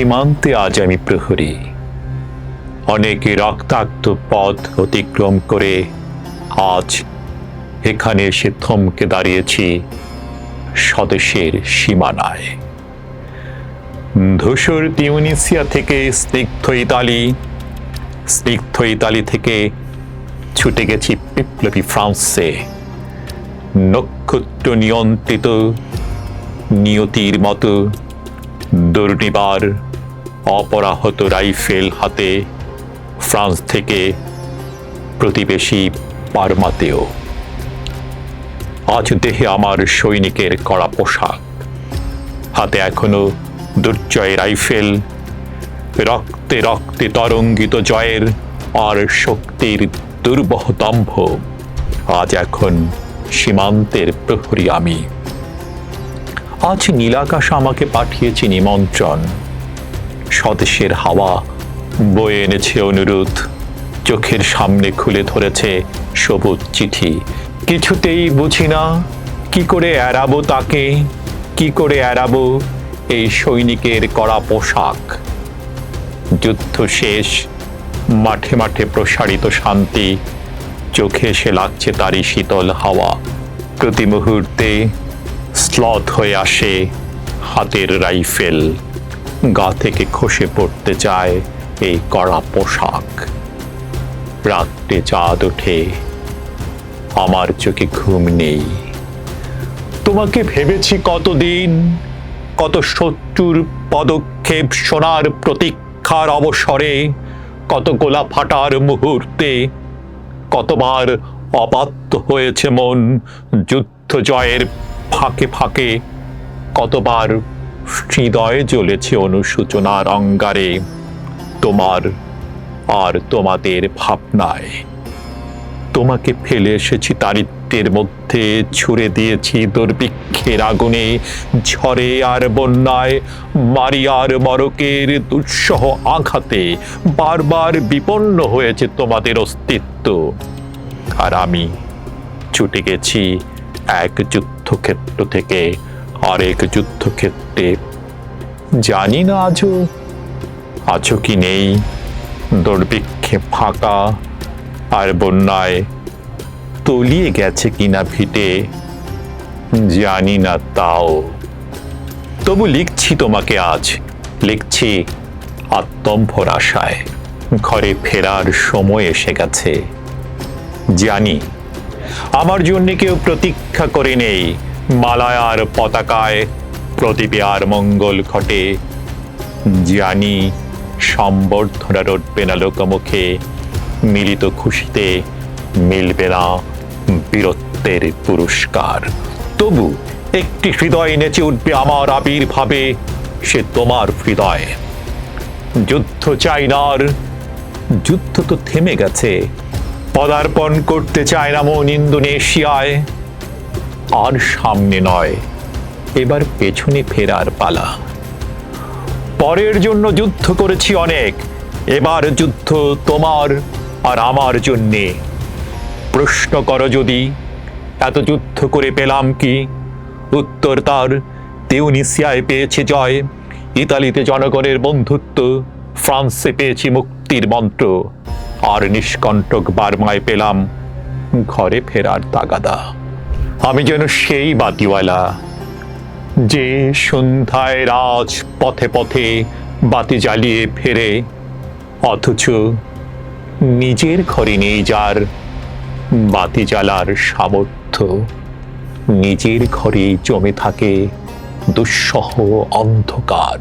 সীমান্তে আজ আমি প্রহরী। অনেক রক্তাক্ত পথ অতিক্রম করে আজ এখানে এসে থমকে দাঁড়িয়েছি স্বদেশের সীমানায়। ধূসর তিউনিসিয়া থেকে স্নিগ্ধ ইতালি থেকে ছুটে গেছি বিপ্লবী ফ্রান্সে। নক্ষত্র নিয়ন্ত্রিত নিয়তির মতো দুর্নিবার অপরাহত রাইফেল হাতে ফ্রান্স থেকে প্রতিবেশী পারমাতেও। আজ দেহে আমার সৈনিকের কড়া পোশাক, হাতে এখনো দুর্জয় রাইফেল, রক্তে রক্তে তরঙ্গিত জয়ের আর শক্তির দুর্বহ দম্ভ। আজ এখন সীমান্তের প্রহরী আমি। আজ নীলাকাশ আমাকে পাঠিয়েছে নিমন্ত্রণ, স্বদেশের হাওয়া বয়ে এনেছে অনুরোধ, চোখের সামনে খুলে ধরেছে সবুজ চিঠি। কিছুতেই বুঝি না কি করে এড়াবো তাকে, কি করে এড়াবো এই সৈনিকের কড়া পোশাক। যুদ্ধ শেষ, মাঠে মাঠে প্রসারিত শান্তি, চোখে এসে লাগছে তারই শীতল হাওয়া। প্রতি মুহূর্তে স্লথ হয়ে আসে হাতের রাইফেল, গা থেকে খসে পড়তে চায় এই কড়া পোশাক। রাত্রে চাঁদ ওঠে, আমার চোখে ঘুম নেই। তোমাকে ভেবেছি কতদিন, কত শত্রুর পদক্ষেপ শোনার প্রতীক্ষার অবসরে, কত গোলা ফাটার মুহূর্তে, কতবার অবাধ্য হয়েছে মন যুদ্ধ জয়ের ফাঁকে ফাঁকে, কতবার হৃদয়ে জ্বলেছে অনুশোচনার অঙ্গারে তোমার আর তোমাদের ভাবনায়। তোমাকে ফেলে এসেছি দারিদ্র্যের মধ্যে, ছুড়ে দিয়েছি দুর্ভিক্ষের আগুনে, ঝড়ে আর বন্যায়, মারিয়ার মরকের দুঃসহ আঘাতে বারবার বিপন্ন হয়েছে তোমাদের অস্তিত্ব। আর আমি ছুটে গেছি এক যুদ্ধক্ষেত্র থেকে আরেক যুদ্ধক্ষেত্রে। জানি না আজও কি নেই দুর্ভিক্ষে ফাঁকা আর বন্যায় তলিয়ে গেছে কিনা ভিটে, জানি না তাও। তবু লিখছি তোমাকে আজ, লিখছি আত্মম্ভর আশায়। ঘরে ফেরার সময় এসে গেছে। জানি আমার জন্য কেউ প্রতীক্ষা করে নেই মালায়ার পতাকায়, প্রদীপে আর মঙ্গল ঘটে। জানি সম্বর্ধনা রটবে না লোকমুখে, মিলিত খুশিতে মিলবে না বীরত্বের পুরস্কার। তবু একটি হৃদয় নেচে উঠবে আমার আবির্ভাবে, সে তোমার হৃদয়। যুদ্ধ চাই না আর, যুদ্ধ তো থেমে গেছে। পদার্পণ করতে চায় না মন ইন্দোনেশিয়ায়। আর সামনে নয়, এবার পেছনে ফেরার পালা। পরের জন্য যুদ্ধ করেছি অনেক, এবার যুদ্ধ তোমার আর আমার জন্যে। প্রশ্ন করো যদি এত যুদ্ধ করে পেলাম কি, উত্তর তার তিউনিসিয়ায় পেয়েছি জয়, ইতালিতে জনগণের বন্ধুত্ব, ফ্রান্সে পেয়েছি মুক্তির মন্ত্র, আর নিষ্কণ্টক বার্মায় পেলাম ঘরে ফেরার তাগাদা। আমি যেন সেই বাতিওয়ালা যে সন্ধ্যায় রাজ পথে পথে বাতি জ্বালিয়ে ফেরে, অথচ নিজের ঘরে নেই যার বাতি জ্বালার সামর্থ্য। নিজের ঘরেই জমে থাকে দুঃসহ অন্ধকার।